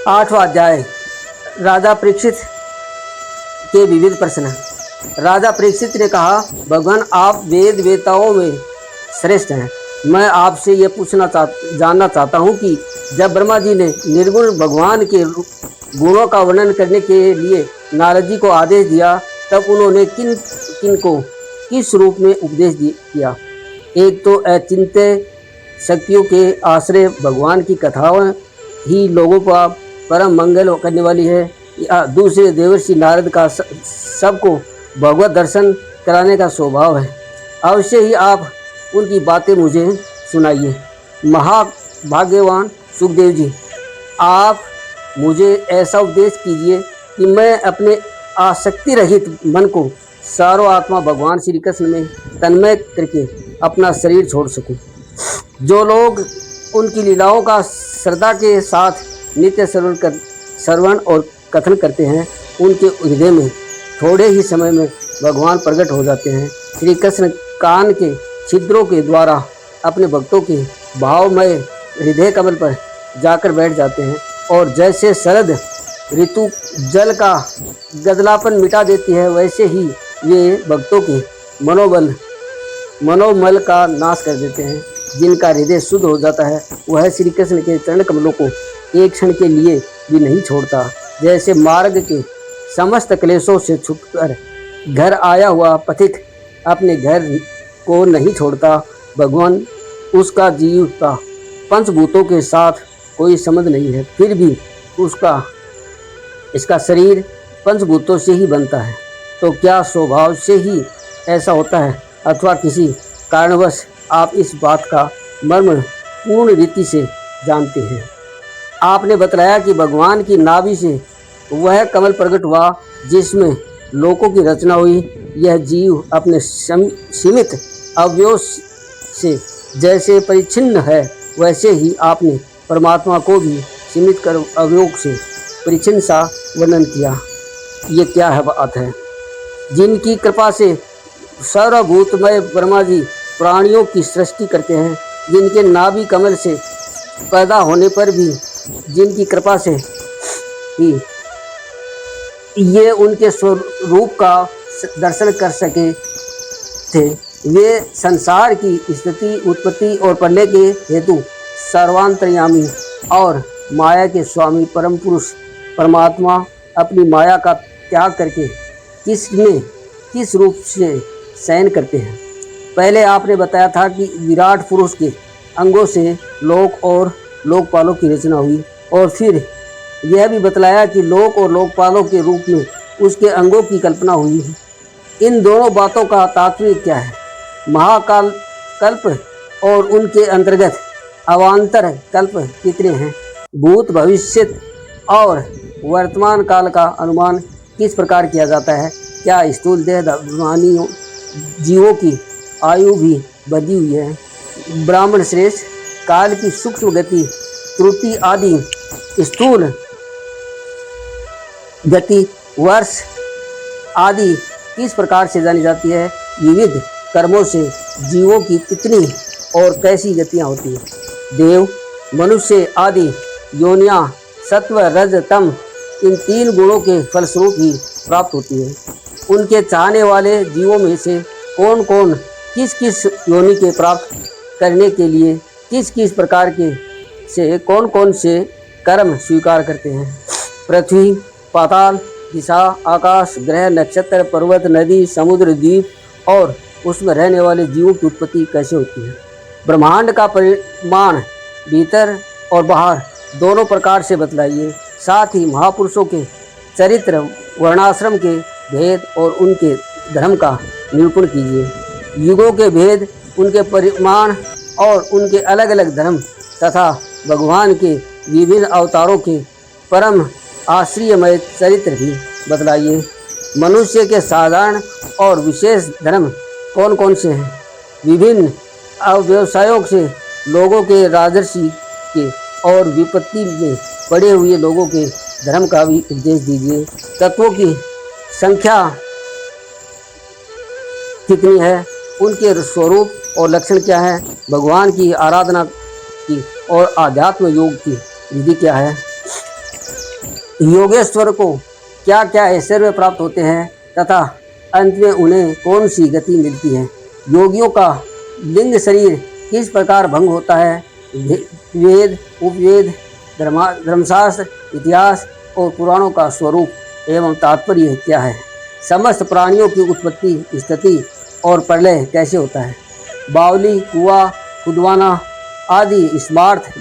8वां अध्याय। राजा परीक्षित के विविध प्रश्न। राजा परीक्षित ने कहा, भगवान आप वेद वेताओं में श्रेष्ठ हैं। मैं आपसे ये जानना चाहता हूँ कि जब ब्रह्मा जी ने निर्गुण भगवान के गुणों का वर्णन करने के लिए नारद जी को आदेश दिया, तब उन्होंने किन किन को किस रूप में उपदेश किया। एक तो अचिंत्य शक्तियों के आश्रय भगवान की कथाएं ही लोगों का परम मंगल करने वाली है, या दूसरे देवर्षि नारद का सबको भगवत दर्शन कराने का स्वभाव है। अवश्य ही आप उनकी बातें मुझे सुनाइए। महाभाग्यवान सुखदेव जी, आप मुझे ऐसा उपदेश कीजिए कि मैं अपने आसक्ति रहित मन को सारो आत्मा भगवान श्री कृष्ण में तन्मय करके अपना शरीर छोड़ सकूं। जो लोग उनकी लीलाओं का श्रद्धा के साथ नित्य श्रवण और कथन करते हैं, उनके हृदय में थोड़े ही समय में भगवान प्रकट हो जाते हैं। श्री कृष्ण कान के छिद्रों के द्वारा अपने भक्तों के भावमय हृदय कमल पर जाकर बैठ जाते हैं, और जैसे शरद ऋतु जल का गदलापन मिटा देती है, वैसे ही वे भक्तों के मनोमल का नाश कर देते हैं। जिनका हृदय शुद्ध हो जाता है, वह श्री कृष्ण के चरण कमलों को एक क्षण के लिए भी नहीं छोड़ता। जैसे मार्ग के समस्त क्लेशों से छूटकर घर आया हुआ पथिक अपने घर को नहीं छोड़ता, भगवान उसका जीव का पंचभूतों के साथ कोई संबंध नहीं है, फिर भी इसका शरीर पंचभूतों से ही बनता है। तो क्या स्वभाव से ही ऐसा होता है, अथवा किसी कारणवश आप इस बात का मर्म पूर्ण रीति से जानते हैं? आपने बतलाया कि भगवान की नाभि से वह कमल प्रकट हुआ जिसमें लोकों की रचना हुई। यह जीव अपने सीमित अवयव से जैसे परिच्छिन्न है, वैसे ही आपने परमात्मा को भी सीमित कर अवयव से परिच्छिन्न सा वर्णन किया। ये क्या है बात है? जिनकी कृपा से सर्वभूतमय ब्रह्मा जी प्राणियों की सृष्टि करते हैं, जिनके नाभि कमल से पैदा होने पर भी जिनकी कृपा से ही ये उनके स्वरूप का दर्शन कर सके थे, वे संसार की स्थिति उत्पत्ति और प्रलय के हेतु सर्वांतर्यामी और माया के स्वामी परम पुरुष परमात्मा अपनी माया का त्याग करके किस रूप से शयन करते हैं। पहले आपने बताया था कि विराट पुरुष के अंगों से लोक और लोकपालों की रचना हुई, और फिर यह भी बतलाया कि लोक और लोकपालों के रूप में उसके अंगों की कल्पना हुई है। इन दोनों बातों का तात्पर्य क्या है? महाकाल कल्प और उनके अंतर्गत अवान्तर कल्प कितने हैं? भूत भविष्य और वर्तमान काल का अनुमान किस प्रकार किया जाता है? क्या स्थूल देहधानी जीवों की आयु भी बधी हुई है? ब्राह्मण श्रेष्ठ, काल की सूक्ष्म गति त्रुटि आदि स्थूल गति वर्ष आदि किस प्रकार से जानी जाती है? विविध कर्मों से जीवों की कितनी और कैसी गतियाँ होती हैं? देव, मनुष्य आदि योनियाँ सत्व रज तम इन तीन गुणों के फलस्वरूप ही प्राप्त होती है। उनके चाहने वाले जीवों में से कौन कौन किस किस योनि के प्राप्त करने के लिए किस किस प्रकार के से कौन से कर्म स्वीकार करते हैं? पृथ्वी, पाताल, दिशा, आकाश, ग्रह, नक्षत्र, पर्वत, नदी, समुद्र, द्वीप और उसमें रहने वाले जीवों की उत्पत्ति कैसे होती है? ब्रह्मांड का परिमाण भीतर और बाहर दोनों प्रकार से बतलाइए। साथ ही महापुरुषों के चरित्र, वर्णाश्रम के भेद और उनके धर्म का निरूपण कीजिए। युगों के भेद, उनके परिमाण और उनके अलग अलग धर्म तथा भगवान के विभिन्न अवतारों के परम आश्रयमय चरित्र भी बतलाइए। मनुष्य के साधारण और विशेष धर्म कौन कौन से हैं? विभिन्न व्यवसायों से लोगों के राजर्षि के और विपत्ति में पड़े हुए लोगों के धर्म का भी उपदेश दीजिए। तत्वों की संख्या कितनी है? उनके स्वरूप और लक्षण क्या है? भगवान की आराधना की और आध्यात्म योग की विधि क्या है? योगेश्वर को क्या क्या ऐश्वर्य प्राप्त होते हैं तथा अंत में उन्हें कौन सी गति मिलती है। योगियों का लिंग शरीर किस प्रकार भंग होता है। वेद, उपवेद, धर्मशास्त्र, इतिहास और पुराणों का स्वरूप एवं तात्पर्य क्या है। समस्त प्राणियों की उत्पत्ति, स्थिति और प्रलय कैसे होता है। बावली, कुआं खुदवाना आदि स्मार्थ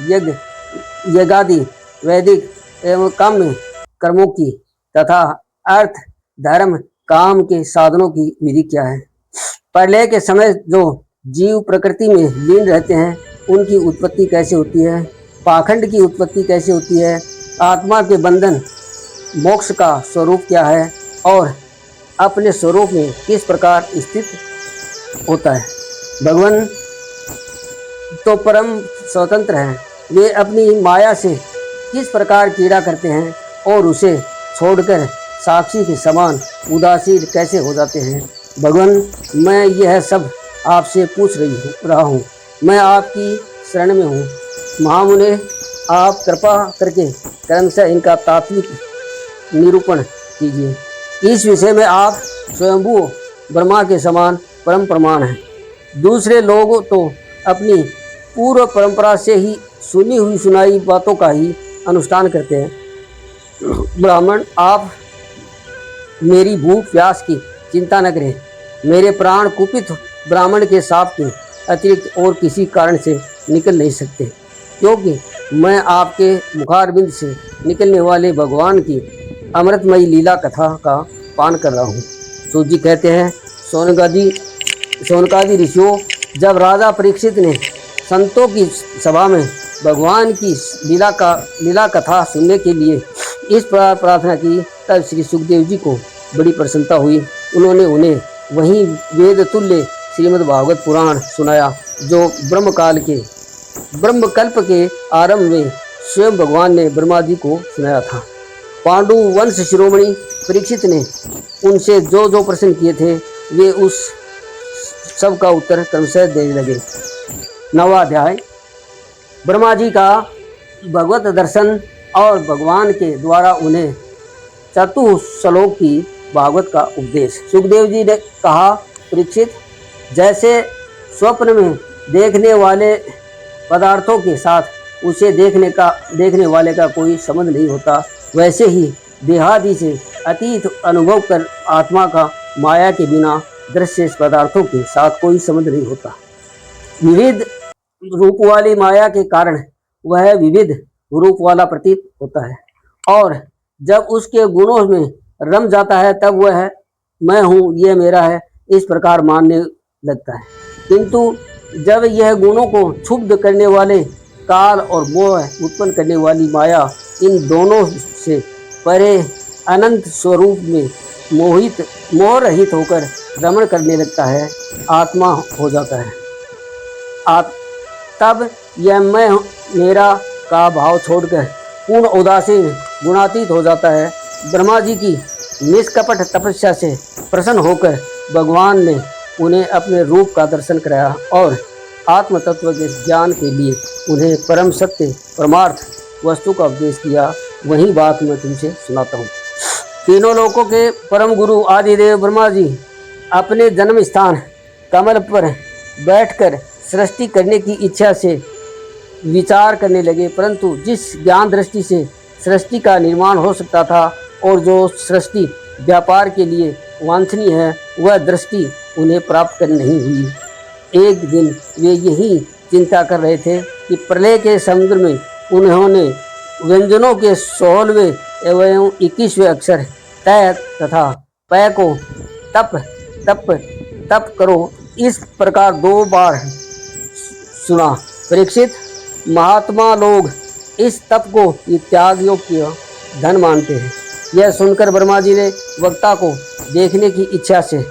यज्ञादि वैदिक एवं काम्य कर्मों की तथा अर्थ, धर्म, काम के साधनों की विधि क्या है। प्रलय के समय जो जीव प्रकृति में लीन रहते हैं उनकी उत्पत्ति कैसे होती है। पाखंड की उत्पत्ति कैसे होती है। आत्मा के बंधन मोक्ष का स्वरूप क्या है और अपने स्वरूप में किस प्रकार स्थित होता है। भगवान तो परम स्वतंत्र हैं, वे अपनी माया से किस प्रकार क्रीड़ा करते हैं और उसे छोड़कर साक्षी के समान उदासीन कैसे हो जाते हैं। भगवान, मैं यह सब आपसे पूछ रहा हूँ। मैं आपकी शरण में हूँ। महामुने, आप कृपा करके क्रमशः इनका तात्विक निरूपण कीजिए। इस विषय में आप स्वयंभू ब्रह्मा के समान परम प्रमाण हैं। दूसरे लोग तो अपनी पूर्व परंपरा से ही सुनी हुई सुनाई बातों का ही अनुष्ठान करते हैं। ब्राह्मण, आप मेरी भूख प्यास की चिंता न करें। मेरे प्राण कुपित ब्राह्मण के शाप के अतिरिक्त और किसी कारण से निकल नहीं सकते, क्योंकि मैं आपके मुखारबिंद से निकलने वाले भगवान की अमृतमयी लीला कथा का पान कर रहा हूँ। सूत जी कहते हैं, सोनकादि ऋषियों, जब राजा परीक्षित ने संतों की सभा में भगवान की लीला कथा सुनने के लिए इस प्रकार प्रार्थना की, तब श्री सुखदेव जी को बड़ी प्रसन्नता हुई। उन्होंने उन्हें वहीं वेद तुल्य श्रीमद् भागवत पुराण सुनाया, जो ब्रह्मकल्प के आरंभ में स्वयं भगवान ने ब्रह्मा जी को सुनाया था। पांडु वंश शिरोमणि परीक्षित ने उनसे जो जो प्रश्न किए थे वे उस सब का उत्तर क्रमशः देने लगे। 9वां अध्याय, ब्रह्मा जी का भगवत दर्शन और भगवान के द्वारा उन्हें चतुश्लोक की भागवत का उपदेश। सुखदेव जी ने कहा, परीक्षित, जैसे स्वप्न में देखने वाले पदार्थों के साथ उसे देखने वाले का कोई संबंध नहीं होता, वैसे ही देहादि से अतीत अनुभव कर आत्मा का माया के बिना दृश्य पदार्थों के साथ कोई संबंध नहीं होता। विविध रूप वाली माया के कारण वह विविध रूप वाला प्रतीत होता है, और जब उसके गुणों में रम जाता है तब वह मैं हूँ, ये मेरा है, इस प्रकार मानने लगता है। किंतु जब यह गुणों को क्षुब्ध करने वाले काल और मोह उत्पन्न करने वाली माया इन दोनों से परे अनंत स्वरूप में मोह रहित होकर रमण करने लगता है, आत्मा हो जाता है। तब यह मैं मेरा का भाव छोड़कर पूर्ण उदासीन गुणातीत हो जाता है। ब्रह्मा जी की निष्कपट तपस्या से प्रसन्न होकर भगवान ने उन्हें अपने रूप का दर्शन कराया और आत्म तत्व के ज्ञान के लिए उन्हें परम सत्य परमार्थ वस्तु का उपदेश किया। वही बात मैं तुमसे सुनाता हूँ। तीनों लोकों के परम गुरु आदिदेव ब्रह्मा जी अपने जन्म स्थान कमल पर बैठकर सृष्टि करने की इच्छा से विचार करने लगे, परंतु जिस ज्ञान दृष्टि से सृष्टि का निर्माण हो सकता था और जो सृष्टि व्यापार के लिए वांछनीय है, वह दृष्टि उन्हें प्राप्त कर नहीं हुई। एक दिन वे यही चिंता कर रहे थे कि प्रलय के समुद्र में उन्होंने व्यंजनों के 16वें एवं 21वें अक्षर तय तथा पय को तप करो इस प्रकार 2 बार सुना। परीक्षित, महात्मा लोग इस तप को त्याग योग्य धन मानते हैं। यह सुनकर ब्रह्मा जी ने वक्ता को देखने की इच्छा से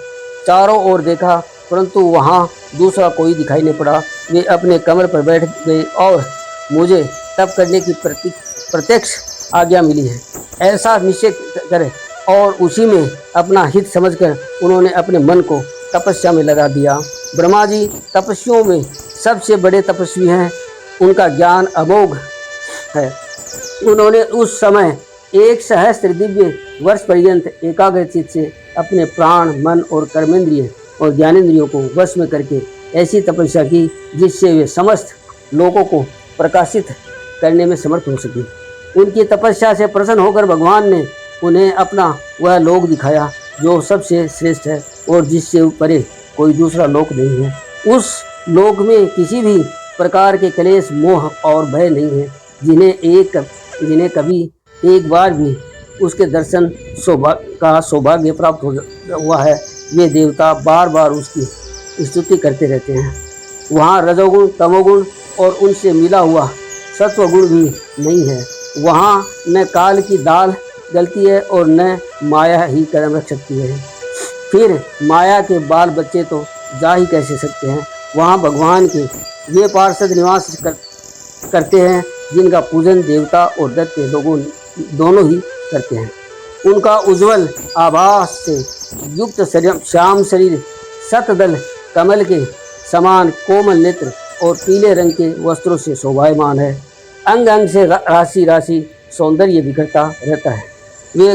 चारों ओर देखा, परंतु वहाँ दूसरा कोई दिखाई नहीं पड़ा। वे अपने कमर पर बैठ गए और मुझे तप करने की प्रत्यक्ष आज्ञा मिली है ऐसा निश्चय करें, और उसी में अपना हित समझकर उन्होंने अपने मन को तपस्या में लगा दिया। ब्रह्मा जी तपस्वियों में सबसे बड़े तपस्वी हैं, उनका ज्ञान अमोघ है। उन्होंने उस समय एक सहस्त्र दिव्य वर्ष पर्यंत एकाग्र चित्त से अपने प्राण, मन और कर्मेंद्रिय और ज्ञानेंद्रियों को वश में करके ऐसी तपस्या की जिससे वे समस्त लोगों को प्रकाशित करने में समर्थ हो सके। उनकी तपस्या से प्रसन्न होकर भगवान ने उन्हें अपना वह लोक दिखाया जो सबसे श्रेष्ठ है और जिससे परे कोई दूसरा लोक नहीं है। उस लोक में किसी भी प्रकार के क्लेश, मोह और भय नहीं है। जिन्हें कभी एक बार भी उसके दर्शन का सौभाग्य प्राप्त हुआ है, वे देवता बार बार उसकी स्तुति करते रहते हैं। वहाँ रजोगुण, तमोगुण और उनसे मिला हुआ सत्वगुण भी नहीं है। वहाँ न काल की दाल गलती है और न माया ही कदम रख सकती है। फिर माया के बाल बच्चे तो जा ही कैसे सकते हैं। वहाँ भगवान के वे पार्षद निवास करते हैं जिनका पूजन देवता और दैत्य लोगों दोनों ही करते हैं। उनका उज्जवल आभास से युक्त श्याम शरीर शतदल कमल के समान कोमल नेत्र और पीले रंग के वस्त्रों से शोभायमान है। अंग अंग से राशि राशि सौंदर्य बिखरता रहता है। वे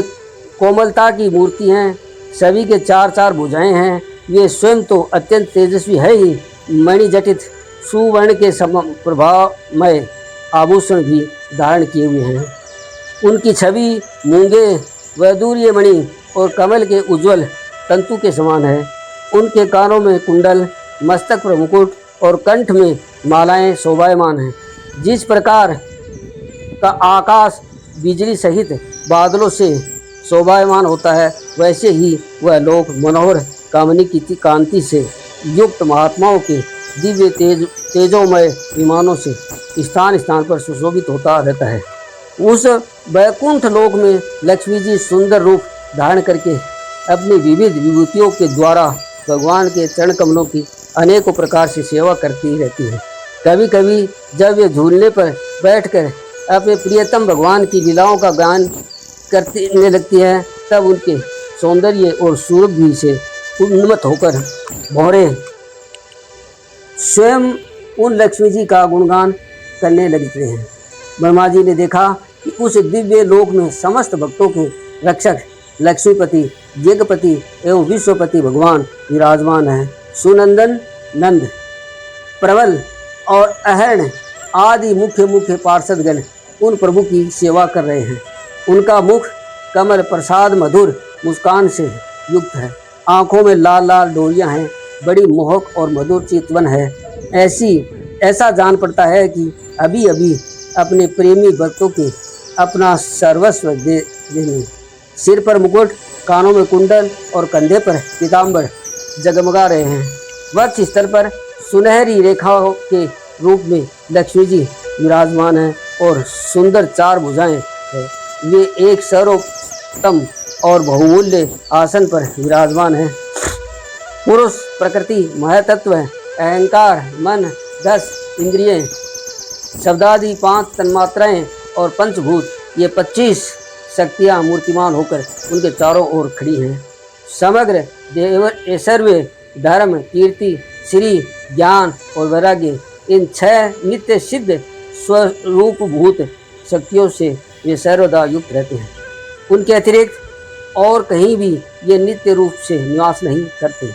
कोमलता की मूर्ति हैं। सभी के चार चार भुजाएं हैं। वे स्वयं तो अत्यंत तेजस्वी है ही, मणिजटित सुवर्ण के सम प्रभावमय आभूषण भी धारण किए हुए हैं। उनकी छवि मूंगे, वैदूर्य मणि और कमल के उज्जवल तंतु के समान है। उनके कानों में कुंडल, मस्तक पर मुकुट और कंठ में मालाएं शोभायमान हैं। जिस प्रकार का आकाश बिजली सहित बादलों से शोभायमान होता है, वैसे ही वह लोक मनोहर कामनी की कांति से युक्त महात्माओं के दिव्य तेजोमय विमानों से स्थान स्थान पर सुशोभित होता रहता है। उस वैकुंठ लोक में लक्ष्मी जी सुंदर रूप धारण करके अपनी विविध विभूतियों के द्वारा भगवान के चरण कमलों की अनेकों प्रकार से सेवा करती रहती है। कभी कभी जब वे झूलने पर बैठकर अपने प्रियतम भगवान की लीलाओं का गान करने लगती है, तब उनके सौंदर्य और सुरभि से उन्मत्त होकर भौरे स्वयं उन लक्ष्मी जी का गुणगान करने लगते हैं। ब्रह्मा जी ने देखा कि उस दिव्य लोक में समस्त भक्तों के रक्षक लक्ष्मीपति, यज्ञपति एवं विश्वपति भगवान विराजमान हैं। सुनंदन, नंद, प्रबल और अहर्ण आदि मुख्य मुख्य पार्षदगण उन प्रभु की सेवा कर रहे हैं। उनका मुख कमल प्रसाद मधुर मुस्कान से युक्त है। आँखों में लाल लाल डोरियां हैं। बड़ी मोहक और मधुर चितवन है। ऐसा जान पड़ता है कि अभी अभी अपने प्रेमी भक्तों के अपना सर्वस्व दे देंगे। सिर पर मुकुट, कानों में कुंडल और कंधे पर पीताम्बर जगमगा रहे हैं। वक्ष स्थल पर सुनहरी रेखाओं के रूप में लक्ष्मी जी विराजमान हैं और सुंदर चार भुजाएं हैं। वे एक सर्वोत्तम और बहुमूल्य आसन पर विराजमान हैं। पुरुष, प्रकृति, महतत्व, अहंकार, मन, 10 इंद्रियें, शब्दादि 5 तन्मात्राएं और पंचभूत, ये 25 शक्तियाँ मूर्तिमान होकर उनके चारों ओर खड़ी हैं। समग्र देव ऐश्वर्य, धर्म, कीर्ति, श्री, ज्ञान और वैराग्य, इन 6 नित्य सिद्ध स्वरूपभूत शक्तियों से वे सर्वदा युक्त रहते हैं। उनके अतिरिक्त और कहीं भी ये नित्य रूप से निवास नहीं करते।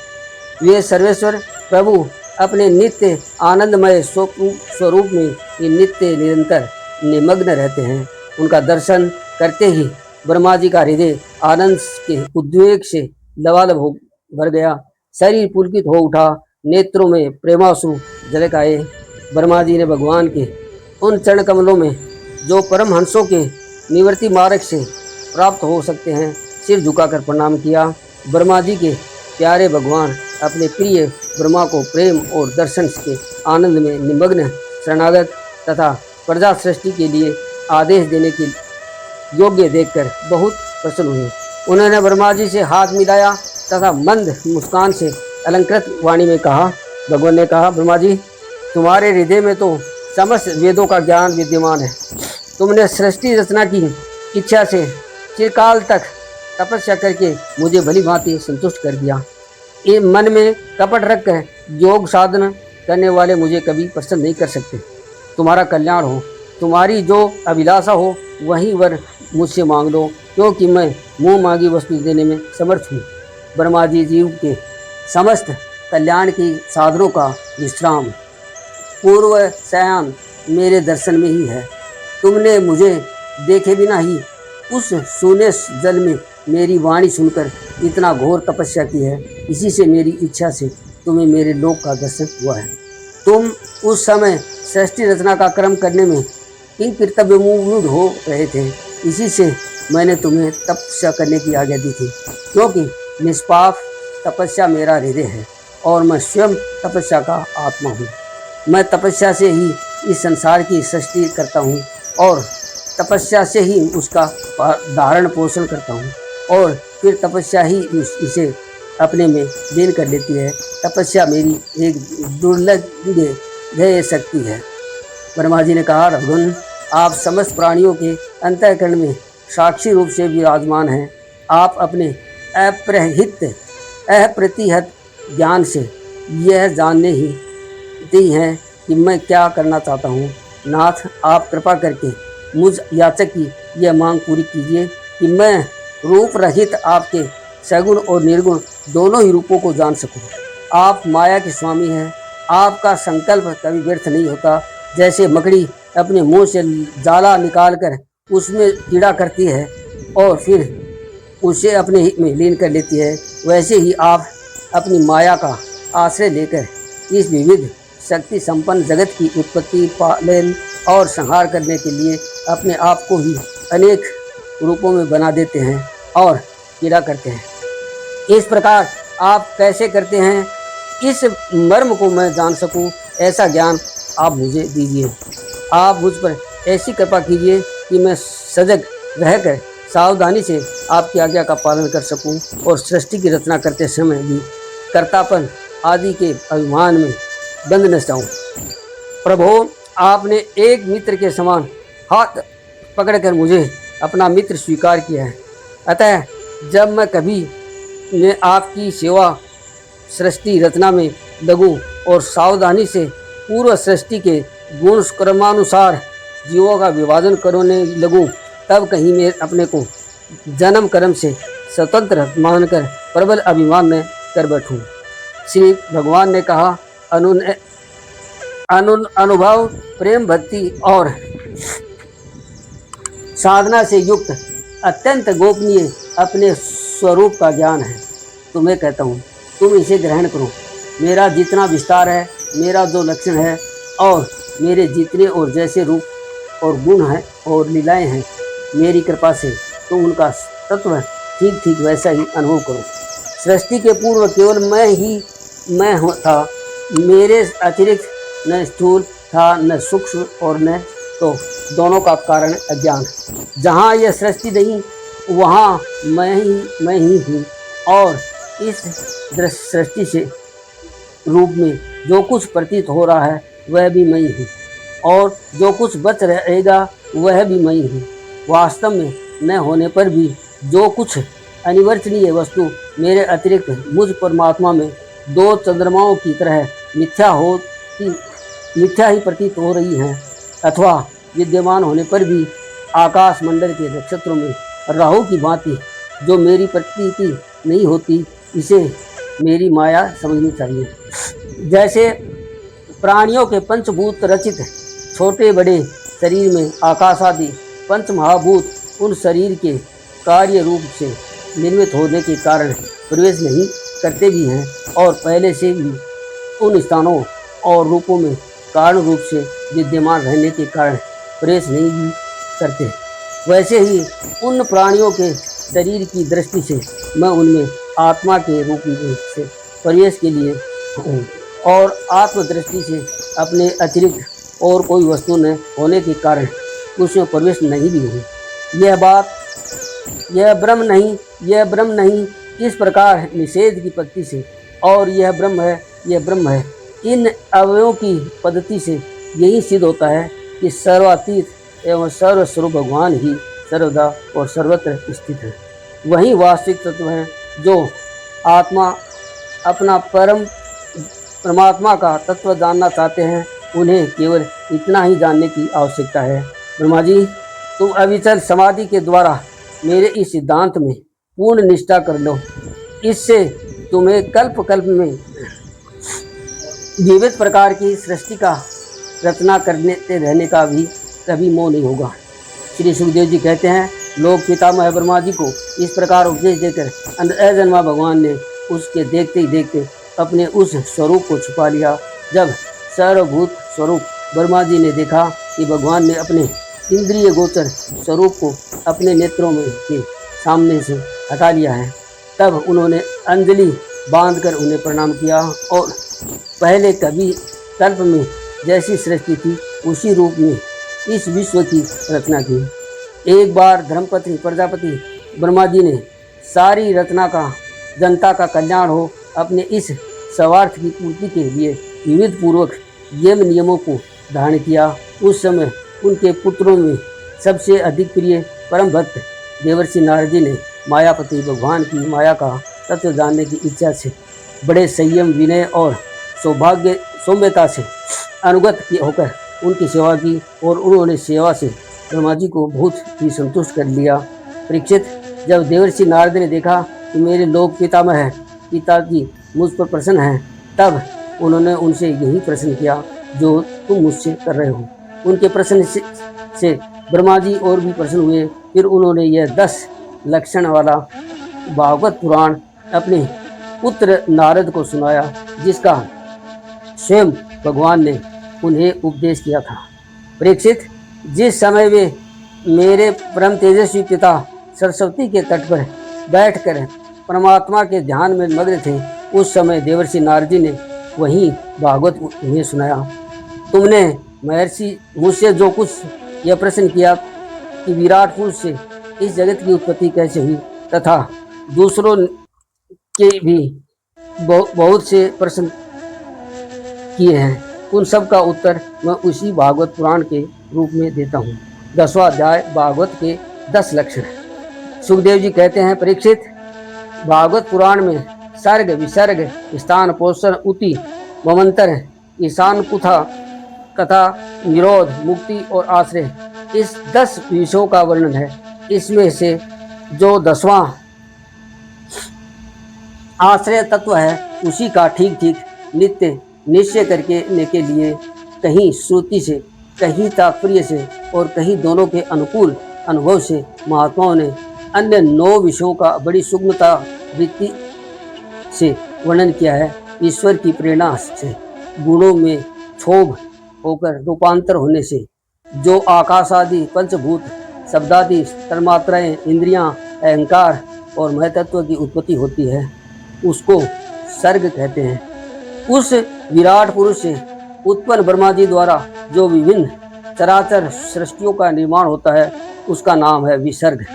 वे सर्वेश्वर प्रभु अपने नित्य आनंदमय स्वरूप में ये नित्य निरंतर निमग्न रहते हैं। उनका दर्शन करते ही ब्रह्मा जी का हृदय आनंद के उद्वेग से लबालब हो भर गया। शरीर पुलकित हो उठा। नेत्रों में प्रेमाश्रु झलक आए। ब्रह्मा जी ने भगवान के उन चरण कमलों में जो परमहंसों के निवृत्ति मार्ग से प्राप्त हो सकते हैं, सिर झुकाकर प्रणाम किया। ब्रह्मा जी के प्यारे भगवान अपने प्रिय ब्रह्मा को प्रेम और दर्शन के आनंद में निमग्न शरणागत तथा प्रजा सृष्टि के लिए आदेश देने के योग्य देखकर बहुत प्रसन्न हुए। उन्होंने ब्रह्मा जी से हाथ मिलाया तथा मंद मुस्कान से अलंकृत वाणी में कहा, भगवान ने कहा, ब्रह्मा जी, तुम्हारे हृदय में तो समस्त वेदों का ज्ञान विद्यमान है। तुमने सृष्टि रचना की इच्छा से चिरकाल तक तपस्या करके मुझे भली भांति संतुष्ट कर दिया। ये मन में कपट रखकर योग साधना करने वाले मुझे कभी प्रसन्न नहीं कर सकते। तुम्हारा कल्याण हो, तुम्हारी जो अभिलाषा हो वही वर मुझसे मांग लो, क्योंकि मैं मुँह मांगी वस्तु देने में समर्थ हूँ। ब्रह्मा जी जीव के समस्त कल्याण की साधनों का विश्राम पूर्व शयन मेरे दर्शन में ही है। तुमने मुझे देखे बिना ही उस सूने जल में मेरी वाणी सुनकर इतना घोर तपस्या की है। इसी से मेरी इच्छा से तुम्हें मेरे लोक का दर्शन हुआ है। तुम उस समय सृष्टि रचना का कर्म करने में किन कर्तव्य मूड हो रहे थे। इसी से मैंने तुम्हें तपस्या करने की आज्ञा दी थी, क्योंकि निष्पाप तपस्या मेरा हृदय है और मैं स्वयं तपस्या का आत्मा हूँ। मैं तपस्या से ही इस संसार की सृष्टि करता हूँ और तपस्या से ही उसका धारण पोषण करता हूँ और फिर तपस्या ही इसे अपने में लीन कर लेती है। तपस्या मेरी एक दुर्लभ शक्ति है। ब्रह्मा जी ने कहा, रघुन, आप समस्त प्राणियों के अंतःकरण में साक्षी रूप से विराजमान हैं। आप अपने अप्रतिहत ज्ञान से यह जानने ही दी हैं कि मैं क्या करना चाहता हूँ। नाथ, आप कृपा करके मुझ याचक की यह मांग पूरी कीजिए कि मैं रूप रहित आपके सगुण और निर्गुण दोनों ही रूपों को जान सकूं। आप माया के स्वामी हैं। आपका संकल्प कभी व्यर्थ नहीं होता। जैसे मकड़ी अपने मुंह से जाला निकालकर उसमें कीड़ा करती है और फिर उसे अपने हित में लीन कर लेती है, वैसे ही आप अपनी माया का आश्रय लेकर इस विविध शक्ति संपन्न जगत की उत्पत्ति, पालन और संहार करने के लिए अपने आप को ही अनेक रूपों में बना देते हैं और कीड़ा करते हैं। इस प्रकार आप कैसे करते हैं, इस मर्म को मैं जान सकूं, ऐसा ज्ञान आप मुझे दीजिए। आप मुझ पर ऐसी कृपा कीजिए कि मैं सजग रहकर सावधानी से आपकी आज्ञा का पालन कर सकूं और सृष्टि की रचना करते समय भी कर्तापन आदि के अभिमान में बंद न जाऊं। प्रभु, आपने एक मित्र के समान हाथ पकड़कर मुझे अपना मित्र स्वीकार किया है। अतः जब मैं कभी ने आपकी सेवा सृष्टि रचना में लगूं और सावधानी से पूर्व सृष्टि के गुण क्रमानुसार जीवों का विभाजन करने लगूं, तब कहीं मैं अपने को जन्म कर्म से स्वतंत्र मानकर प्रबल अभिमान में कर बैठूं। श्री भगवान ने कहा, अनुभव, प्रेम, भक्ति और साधना से युक्त अत्यंत गोपनीय अपने स्वरूप का ज्ञान है। तुम्हें कहता हूँ, तुम इसे ग्रहण करो। मेरा जितना विस्तार है, मेरा जो लक्षण है और मेरे जितने और जैसे रूप और गुण हैं और लीलाएं हैं, मेरी कृपा से तुम उनका तत्व ठीक ठीक वैसा ही अनुभव करो। सृष्टि के पूर्व केवल मैं था। मेरे अतिरिक्त न स्थूल था, न सूक्ष्म और न तो दोनों का कारण अज्ञान। जहाँ यह सृष्टि नहीं, वहाँ मैं ही हूँ और इस सृष्टि से रूप में जो कुछ प्रतीत हो रहा है वह भी मैं ही हूँ और जो कुछ बच रहेगा वह भी मैं ही हूँ। वास्तव में न होने पर भी जो कुछ अनिवर्चनीय वस्तु मेरे अतिरिक्त मुझ परमात्मा में दो चंद्रमाओं की तरह मिथ्या ही प्रतीत हो रही हैं, अथवा विद्यमान होने पर भी आकाश मंडल के नक्षत्रों में राहु की भांति जो मेरी प्रतीति नहीं होती, इसे मेरी माया समझनी चाहिए। जैसे प्राणियों के पंचभूत रचित छोटे बड़े शरीर में आकाश आदि पंच महाभूत उन शरीर के कार्य रूप से निर्मित होने के कारण प्रवेश नहीं करते भी हैं और पहले से भी उन स्थानों और रूपों में कारण रूप से विद्यमान रहने के कारण प्रवेश नहीं भी करते, वैसे ही उन प्राणियों के शरीर की दृष्टि से मैं उनमें आत्मा के रूप में से प्रवेश के लिए हूँ और आत्मदृष्टि से अपने अतिरिक्त और कोई वस्तु न होने के कारण उसमें प्रवेश नहीं भी हूँ। यह ब्रह्म नहीं, इस प्रकार निषेध की पद्धति से और यह ब्रह्म है, इन अवयवों की पद्धति से यही सिद्ध होता है कि सर्वातीत एवं सर्वस्वरूप भगवान ही सर्वदा और सर्वत्र स्थित है। वही वास्तविक तत्व है। जो आत्मा अपना परमात्मा का तत्व जानना चाहते हैं, उन्हें केवल इतना ही जानने की आवश्यकता है। ब्रह्मा जी, तुम अविचल समाधि के द्वारा मेरे इस सिद्धांत में पूर्ण निष्ठा कर लो। इससे तुम्हें कल्प कल्प में विविध प्रकार की सृष्टि का रचना करने रहने का भी कभी मोह नहीं होगा। श्री सुखदेव जी कहते हैं, लोक पितामह ब्रह्मा जी को इस प्रकार उपदेश देकर अजन्मा भगवान ने उसके देखते ही देखते अपने उस स्वरूप को छुपा लिया। जब सर्वभूत स्वरूप ब्रह्मा जी ने देखा कि भगवान ने अपने इंद्रिय गोचर स्वरूप को अपने नेत्रों में के सामने से हटा लिया है, तब उन्होंने अंजलि बांधकर उन्हें प्रणाम किया और पहले कभी कल्प में जैसी सृष्टि थी उसी रूप में इस विश्व की रचना की। एक बार धर्मपति प्रजापति ब्रह्मा जी ने सारी रचना का जनता का कल्याण हो अपने इस स्वार्थ की पूर्ति के लिए विविध पूर्वक यम नियमों को धारण किया। उस समय उनके पुत्रों में सबसे अधिक प्रिय परम भक्त देवर्षि नारद जी ने मायापति भगवान की माया का तत्व जानने की इच्छा से बड़े संयम विनय और सौम्यता से अनुगत होकर उनकी सेवा की और उन्होंने सेवा से ब्रह्मा जी को बहुत ही संतुष्ट कर लिया। परीक्षित, जब देवर्षि नारद ने देखा कि मेरे लोक पितामह पिताजी मुझ पर प्रसन्न हैं, तब उन्होंने उनसे यही प्रश्न किया जो तुम मुझसे कर रहे हो। उनके प्रश्न से ब्रह्मा जी और भी प्रसन्न हुए। फिर उन्होंने यह 10 लक्षण वाला भागवत पुराण अपने पुत्र नारद को सुनाया, जिसका स्वयं भगवान ने उन्हें उपदेश किया था। परीक्षित, जिस समय वे मेरे परम तेजस्वी पिता सरस्वती के तट पर बैठकर परमात्मा के ध्यान में मग्न थे, उस समय देवर्षि नारद जी ने वही भागवत उन्हें सुनाया। तुमने महर्षि मुझसे जो कुछ यह प्रश्न किया कि विराट पुरुष से इस जगत की उत्पत्ति कैसे हुई तथा दूसरों के भी बहुत से प्रश्न किए हैं, उन सब का उत्तर मैं उसी भागवत पुराण के रूप में देता हूँ। 10वां अध्याय भागवत के 10 लक्षण। सुखदेव जी कहते हैं, परीक्षित, भागवत पुराण में सर्ग विसर्ग स्थान पोषण उति ममंतर ईशान कुथा कथा निरोध मुक्ति और आश्रय, इस 10 विषयों का वर्णन है। इसमें से जो 10वां आश्रय तत्व है उसी का ठीक ठीक नित्य निश्चय करने के लिए कहीं श्रुति से, कहीं तात्पर्य से और कहीं दोनों के अनुकूल अनुभव से महात्माओं ने अन्य 9 विषयों का बड़ी सूक्ष्मता वृत्ति से वर्णन किया है। ईश्वर की प्रेरणा से गुणों में क्षोभ होकर रूपांतर होने से जो आकाश आदि पंचभूत शब्दादि तन्मात्राएं इंद्रियां अहंकार और महतत्व की उत्पत्ति होती है, उसको सर्ग कहते हैं। उस विराट पुरुष से उत्पन्न ब्रह्मा जी द्वारा जो विभिन्न चराचर सृष्टियों का निर्माण होता है उसका नाम है विसर्ग।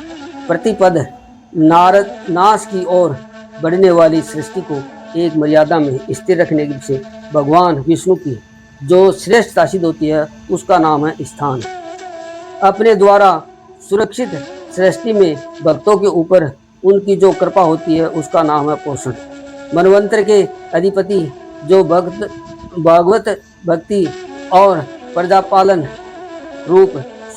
प्रतिपद नारद नाश की ओर बढ़ने वाली सृष्टि को एक मर्यादा में स्थिर रखने से भगवान विष्णु की जो श्रेष्ठता सिद्ध होती है उसका नाम है स्थान। अपने द्वारा सुरक्षित सृष्टि में भक्तों के ऊपर उनकी जो कृपा होती है उसका नाम है पोषण। मनवंतर के अधिपति जो भागवत भक्ति और प्रजापालन रूप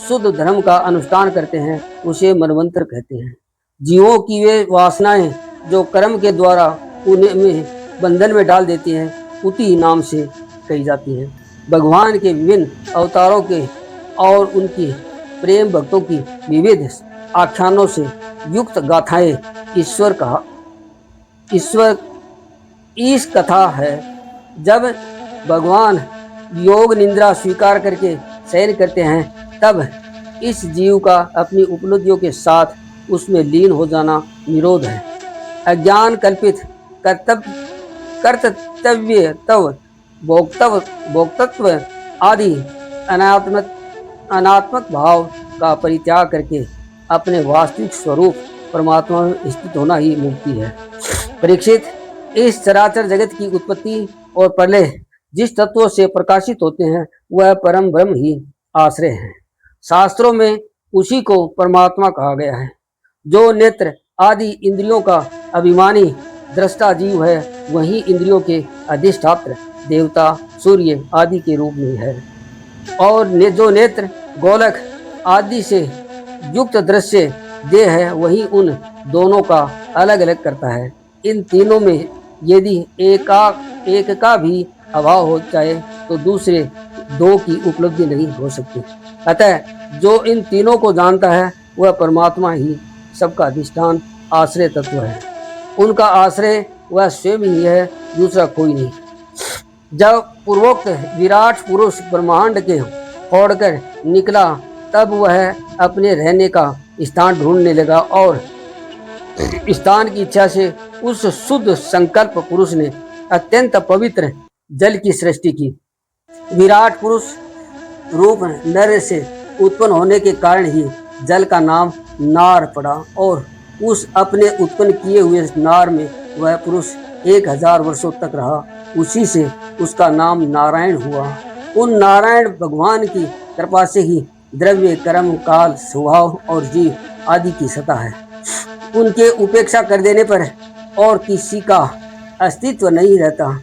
शुद्ध धर्म का अनुष्ठान करते हैं उसे मनवंतर कहते हैं। जीवों की वे वासनाएं जो कर्म के द्वारा उन्हें में बंधन में डाल देती हैं उति नाम से कही जाती हैं। भगवान के विभिन्न अवतारों के और उनकी प्रेम भक्तों की विविध आख्यानों से युक्त गाथाएं ईश्वर इस कथा है। जब भगवान योग निंद्रा स्वीकार करके शयन करते हैं तब इस जीव का अपनी उपलब्धियों के साथ उसमें लीन हो जाना निरोध है। अज्ञान कल्पित कर्तव्य तव भोक्तत्व आदि अनात्मक भाव का परित्याग करके अपने वास्तविक स्वरूप परमात्मा में स्थित होना ही मुक्ति है। परीक्षित, इस चराचर जगत की उत्पत्ति और प्रलय जिस तत्वों से प्रकाशित होते हैं वह परम ब्रह्म ही आश्रय है। शास्त्रों में उसी को परमात्मा कहा गया है। जो नेत्र आदि इंद्रियों का अभिमानी दृष्टा जीव है वही इंद्रियों के अधिष्ठात्र देवता सूर्य आदि के रूप में है। और जो नेत्र गोलक आदि से युक्त दृश्य देह है वही उन दोनों का अलग अलग करता है। इन तीनों में यदि एक का भी अभाव हो जाए तो दूसरे दो की उपलब्धि नहीं हो सकती। अतः जो इन तीनों को जानता है वह परमात्मा ही सबका अधिष्ठान आश्रय तत्व है। उनका आश्रय वह स्वयं ही है, दूसरा कोई नहीं। जब पूर्वोक्त विराट पुरुष ब्रह्मांड के फोड़कर निकला तब वह अपने रहने का स्थान ढूंढने लगा और स्थान की इच्छा से उस शुद्ध संकल्प पुरुष ने अत्यंत पवित्र जल की सृष्टि की। विराट पुरुष रूप नर से उत्पन्न होने के कारण ही जल का नाम नार पड़ा और उस अपने उत्पन्न किए हुए नार में वह पुरुष 1000 वर्षों तक रहा। उसी से उसका नाम नारायण हुआ। उन नारायण भगवान की कृपा से ही द्रव्य, कर्म, काल, स्वभाव और जीव आदि की सत्ता है। उनके उपेक्षा कर देने पर और किसी का अस्तित्व नहीं रहता।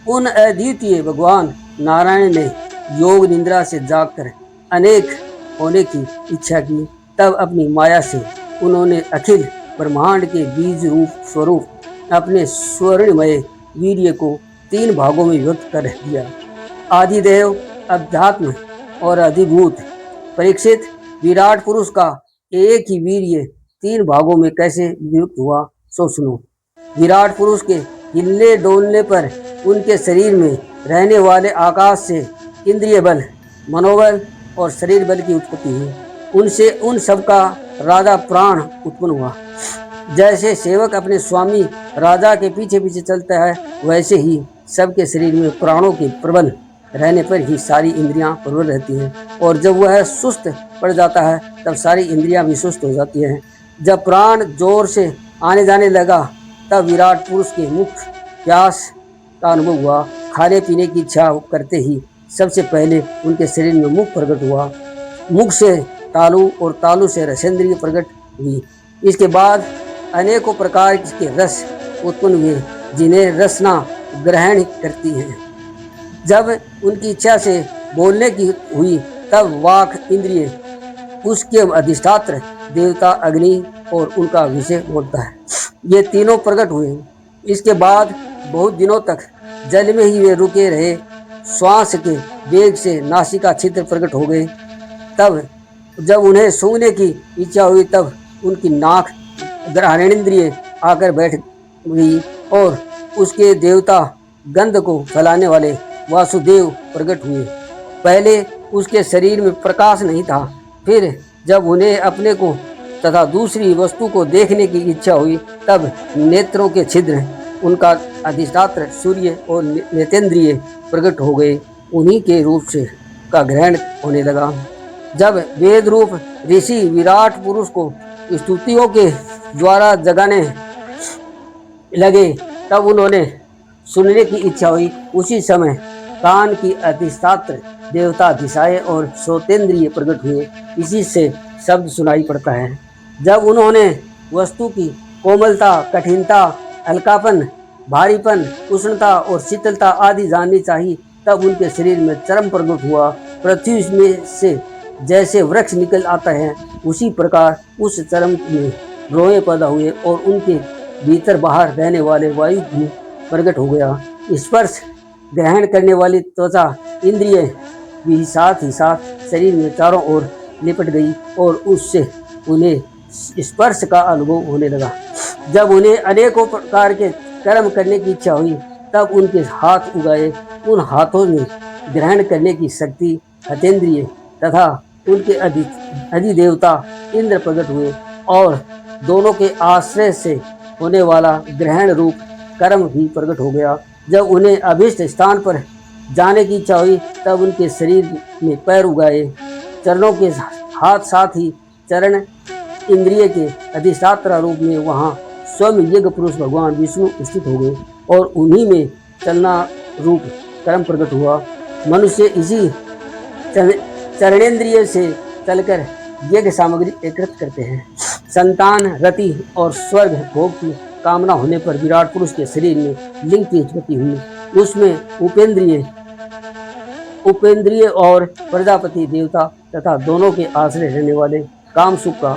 उन अद्वितीय भगवान नारायण ने योग निद्रा से जागकर अनेक होने की इच्छा की। तब अपनी माया से उन्होंने अखिल ब्रह्मांड के बीज रूप स्वरूप अपने स्वर्णमय वीर्य को 3 भागों में विभक्त कर दिया। आदिदेव, अध्यात्म और अधिभूत। परीक्षित, विराट पुरुष का एक ही वीर्य 3 भागों में कैसे विभक्त हुआ सो सुनो। विराट पुरुष के हिलने डोलने पर उनके शरीर में रहने वाले आकाश से इंद्रिय बल, मनोबल और शरीर बल की उत्पत्ति हुई। उनसे उन सब का राजा प्राण उत्पन्न हुआ। जैसे सेवक अपने स्वामी राजा के पीछे पीछे चलता है, वैसे ही सबके शरीर में प्राणों के प्रबल रहने पर ही सारी इंद्रियां प्रबल रहती हैं और जब वह सुस्त पड़ जाता है तब सारी इंद्रियां भी सुस्त हो जाती हैं। जब प्राण जोर से आने जाने लगा तब विराट पुरुष के मुख प्यास का अनुभव हुआ। खाने पीने की इच्छा करते ही सबसे पहले उनके शरीर में मुख प्रकट हुआ। मुख से तालु और तालु से रसेंद्रिय प्रकट हुई। इसके बाद अनेकों प्रकार के रस उत्पन्न हुए जिन्हें रसना ग्रहण करती हैं। जब उनकी इच्छा से बोलने की हुई तब वाक इंद्रिय, उसके अधिष्ठात्र देवता अग्नि और उनका विषय बोलता है, ये तीनों प्रकट हुए। इसके बाद बहुत दिनों तक जल में ही वे रुके रहे। श्वास के वेग से नासिका छिद्र प्रकट हो गए। तब जब उन्हें सूंघने की इच्छा हुई तब उनकी नाक ग्रहणेंद्रिय आकर बैठ गई और उसके देवता गंध को फैलाने वाले वासुदेव प्रकट हुए। पहले उसके शरीर में प्रकाश नहीं था, फिर जब उन्हें अपने को तथा दूसरी वस्तु को देखने की इच्छा हुई तब नेत्रों के छिद्र, उनका अधिष्ठात्र सूर्य और नेतेंद्रिय प्रकट हो गए। उन्हीं के रूप से का ग्रहण होने लगा। जब वेद रूप ऋषि विराट पुरुष को स्तुतियों के द्वारा जगाने लगे तब उन्होंने सुनने की इच्छा हुई। उसी समय कान की अधिष्ठात्र देवता दिशाएं और श्रोतेंद्रिय प्रकट हुए। इसी से शब्द सुनाई पड़ता है। जब उन्होंने वस्तु की कोमलता, कठिनता, हल्कापन, भारीपन, उष्णता और शीतलता आदि जाननी चाहिए तब उनके शरीर में चरम प्रकट हुआ। पृथ्वी में से जैसे वृक्ष निकल आता है उसी प्रकार उस चरम में रोए पैदा हुए और उनके भीतर बाहर रहने वाले वायु भी प्रकट हो गया। स्पर्श ग्रहण करने वाली त्वचा इंद्रिय भी साथ ही साथ शरीर में चारों ओर लिपट गई और उससे उन्हें स्पर्श का अनुभव होने लगा। जब उन्हें अनेकों प्रकार के कर्म करने की इच्छा हुई तब उनके हाथ उगाए। उन हाथों में ग्रहण करने की शक्ति हतेंद्रिय तथा उनके अधिदेवता इंद्र प्रकट हुए और दोनों के आश्रय से होने वाला ग्रहण रूप कर्म भी प्रकट हो गया। जब उन्हें अभीष्ट स्थान पर जाने की इच्छा हुई तब उनके शरीर में पैर उगाए। चरणों के हाथ साथ ही चरण इंद्रिय के अधिष्ठात्र रूप में वहाँ स्वयं यज्ञ पुरुष भगवान विष्णु स्थित हो गए और उन्हीं में चलना रूप कर्म प्रकट हुआ। मनुष्य इसी चरणेन्द्रिय से चलकर यज्ञ सामग्री एकत्रित करते हैं। संतान, रति और स्वर्ग भोग की कामना होने पर विराट पुरुष के शरीर में लिंग की उत्पत्ति हुई। उसमें उपेंद्रिय और प्रजापति देवता तथा दोनों के आश्रय रहने वाले काम सुख का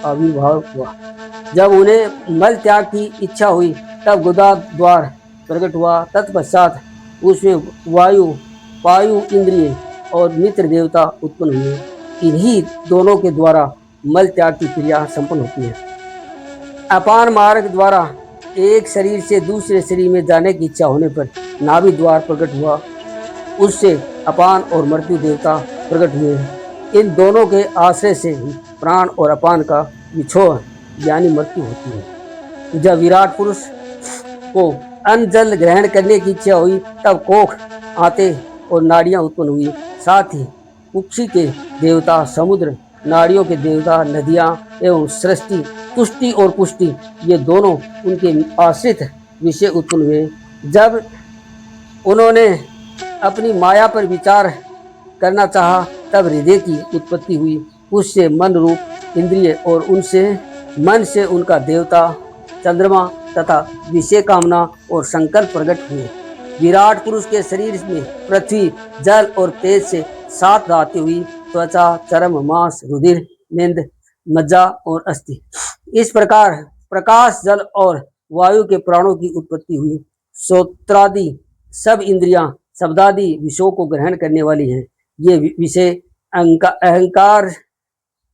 आविर्भाव हुआ। जब उन्हें मल त्याग की इच्छा हुई तब गुदा द्वार प्रकट हुआ। तत्पश्चात उसमें वायु वायु इंद्रिय और मित्र देवता उत्पन्न हुए। इन्हीं दोनों के द्वारा मल त्याग की क्रिया संपन्न होती है। अपान मार्ग द्वारा एक शरीर से दूसरे शरीर में जाने की इच्छा होने पर नाभि द्वार प्रकट हुआ। उससे अपान और मृत्यु देवता प्रकट हुए। इन दोनों के आश्रय से ही प्राण और अपान का विछोह यानी मृत्यु होती है। जब विराट पुरुष को अन्न जल ग्रहण करने की इच्छा हुई तब कोख आते और नाड़ियां उत्पन्न हुई। साथ ही कुक्षी के देवता समुद्र, नाड़ियों के देवता नदियां एवं सृष्टि, तुष्टि और पुष्टि ये दोनों उनके आश्रित विषय उत्पन्न हुए। जब उन्होंने अपनी माया पर विचार करना चाहा तब हृदय की उत्पत्ति हुई। उससे मन रूप इंद्रिय और उनसे मन से उनका देवता चंद्रमा तथा विषय कामना और संकल्प प्रकट हुए। विराट पुरुष के शरीर में पृथ्वी, जल और तेज से 7 धातु हुई। त्वचा, चर्म, मांस, रुधिर, मेद, मज्जा और अस्थि। इस प्रकार प्रकाश, जल और वायु के प्राणों की उत्पत्ति हुई। श्रोत्रादि सब इंद्रियां शब्दादि विषयों को ग्रहण करने वाली हैं। ये विषय अहंकार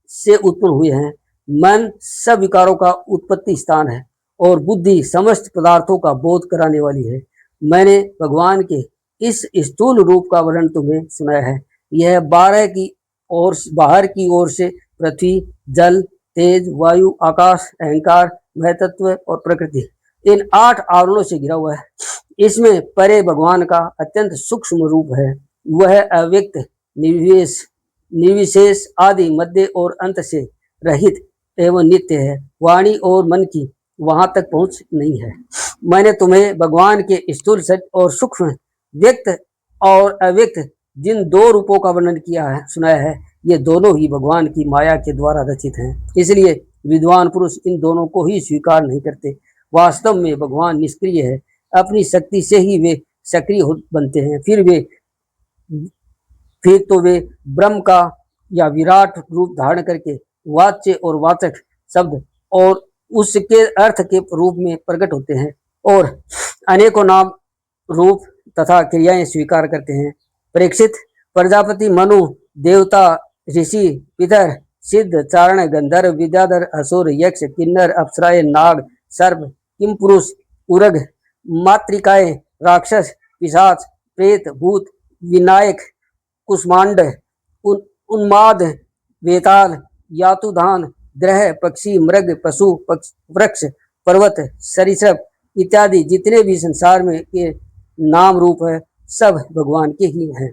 से उत्पन्न हुए हैं। मन सब विकारों का उत्पत्ति स्थान है और बुद्धि समस्त पदार्थों का बोध कराने वाली है। मैंने भगवान के इस स्थूल रूप का वर्णन तुम्हें सुनाया है। यह 12 की ओर बाहर की ओर से पृथ्वी, जल, तेज, वायु, आकाश, अहंकार, महतत्व और प्रकृति इन 8 आवरणों से घिरा हुआ है। इसमें परे भगवान का अत्यंत सूक्ष्म रूप है। वह अव्यक्त, निर्विशेष, आदि, मध्य और अंत से रहित एवं नित्य है। वाणी और मन की वहां तक पहुंच नहीं है। मैंने तुम्हें भगवान के स्थूल और सूक्ष्म, व्यक्त और अव्यक्त जिन 2 रूपों का वर्णन किया है, सुनाया है, ये दोनों ही भगवान की माया के द्वारा रचित हैं। इसलिए विद्वान पुरुष इन दोनों को ही स्वीकार नहीं करते। वास्तव में भगवान निष्क्रिय है। अपनी शक्ति से ही वे सक्रिय बनते हैं। फिर तो वे ब्रह्म का या विराट रूप धारण करके वाच्य और वाचक शब्द और उसके अर्थ के रूप में प्रकट होते हैं और अनेकों नाम, रूप तथा क्रियाएं स्वीकार करते हैं। परीक्षित, प्रजापति, मनु, देवता, ऋषि, पितर, सिद्ध, चारण, गंधर्व, विद्याधर, असुर, यक्ष, किन्नर, अप्सराएं, नाग, सर्प, किमपुरुष, उरग, मातृकाएं, राक्षस, पिशाच, प्रेत, भूत, विनायक, कुष्मांड, उन्माद, वेताल, यातुधान, ग्रह, पक्षी, मृग, पशु, वृक्ष, पर्वत, सरीसृप इत्यादि जितने भी संसार में के नाम रूप है सब भगवान के ही हैं।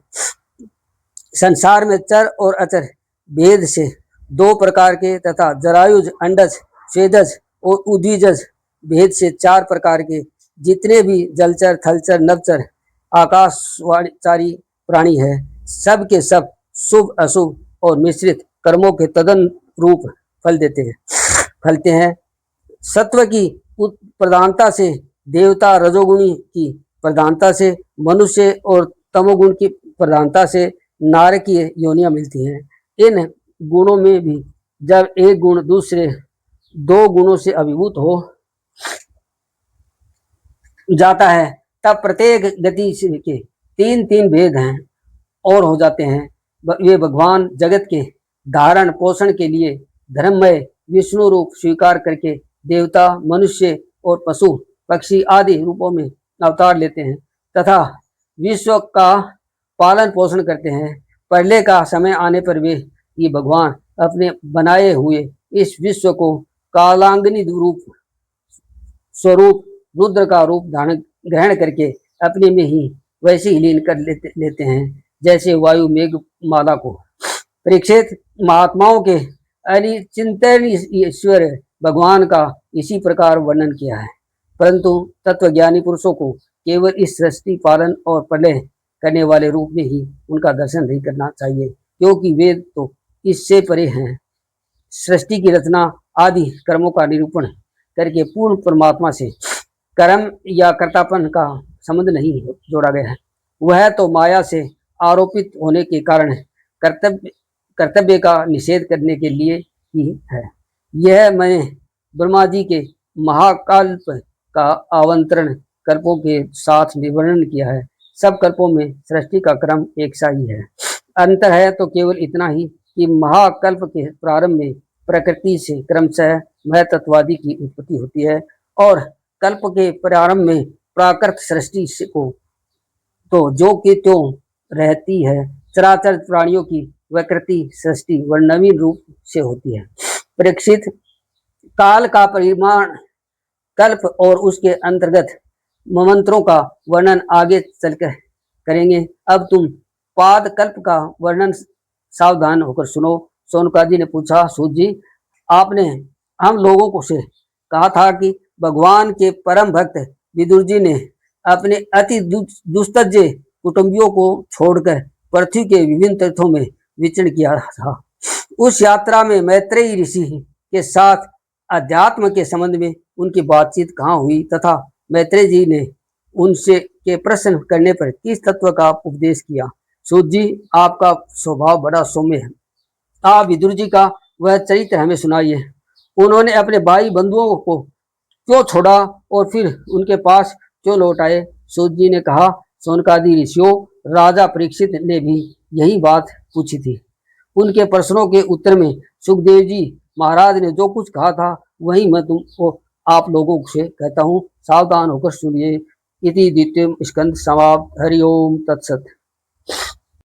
संसार में चर और अचर भेद से 2 प्रकार के तथा जरायुज, अंडज, स्वेदज और उद्विजज भेद से 4 प्रकार के जितने भी जलचर, थलचर, नवचर, आकाशचारी प्राणी है, सब के सब शुभ, अशुभ और मिश्रित कर्मों के तदन रूप फलते हैं। सत्व की प्रधानता से देवता, रजोगुणी की प्रधानता से मनुष्य और तमोगुण की प्रधानता से नारकीय योनियां मिलती हैं। इन गुणों में भी जब एक गुण दूसरे 2 गुणों से अभिभूत हो जाता है तब प्रत्येक गति के 3-3 भेद हैं और हो जाते हैं। वे भगवान जगत के धारण पोषण के लिए धर्ममय विष्णु रूप स्वीकार करके देवता, मनुष्य और पशु, पक्षी आदि रूपों में अवतार लेते हैं तथा विश्व का पालन पोषण करते हैं। पहले का समय आने पर वे ये भगवान अपने बनाए हुए इस विश्व को कालांगनी रूप स्वरूप रुद्र का रूप ग्रहण करके अपने में ही वैसे ही लीन कर लेते हैं जैसे वायु मेघ माला को। परीक्षित, महात्माओं के अनिचिंतन ईश्वर भगवान का इसी प्रकार वर्णन किया है, परंतु तत्वज्ञानी पुरुषों को केवल इस सृष्टि पालन और प्रलय करने वाले रूप में ही उनका दर्शन नहीं करना चाहिए, क्योंकि वेद तो इससे परे हैं। सृष्टि की रचना आदि कर्मों का निरूपण करके पूर्ण परमात्मा से कर्म या कर्तापन का संबंध नहीं जोड़ा गया है। वह तो माया से आरोपित होने के कारण कर्तव्य का निषेध करने के लिए की है। यह मैंने ब्रह्मा जी के महाकल्प का आवंतरण कल्पों के साथ विवरण किया है। सब कल्पों में सृष्टि का क्रम एक सा ही है। अंतर है तो केवल इतना ही कि महाकल्प के प्रारंभ में प्रकृति से क्रमशः महतत्वादि की उत्पत्ति होती है और कल्प के प्रारंभ में प्राकृत सृष्टि को तो जो कि त्यों रहती है। चराचर प्राणियों की विकृति सृष्टि व नवीन रूप से होती है। परीक्षित, काल का परिमाण कल्प और उसके अंतर्गत मंवंतरों का वर्णन आगे चलकर करेंगे। अब तुम पाद कल्प का वर्णन सावधान होकर सुनो। सोनकादि ने पूछा, सूत जी, आपने हम लोगों को से कहा था कि भगवान के परम भक्त विदुर जी ने अपने अति दुस्तज्य कुटुंबियों को छोड़कर पृथ्वी के विभिन्न तीर्थों में विचरण किया था। उस यात्रा में मैत्रेयी ऋषि के साथ अध्यात्म के संबंध में उनकी बातचीत कहाँ हुई तथा मैत्रेय जी ने उनसे के प्रश्न करने पर किस तत्व का उपदेश किया। सूत जी, आपका स्वभाव बड़ा सौम्य है। आप विदुर जी का वह चरित्र हमें सुनाइए। उन्होंने अपने भाई बंधुओं को क्यों छोड़ा और फिर उनके पास क्यों लौट आए। सूत जी ने कहा, सोनकादि ऋषियों, राजा परीक्षित ने भी यही बात पूछी थी। उनके प्रश्नों के उत्तर में सुखदेव जी महाराज ने जो कुछ कहा था वही मैं तुमको आप लोगों से कहता हूँ। सावधान होकर सुनिए। इति द्वितीय स्कंद समाप्त। हरि ओम तत्सत।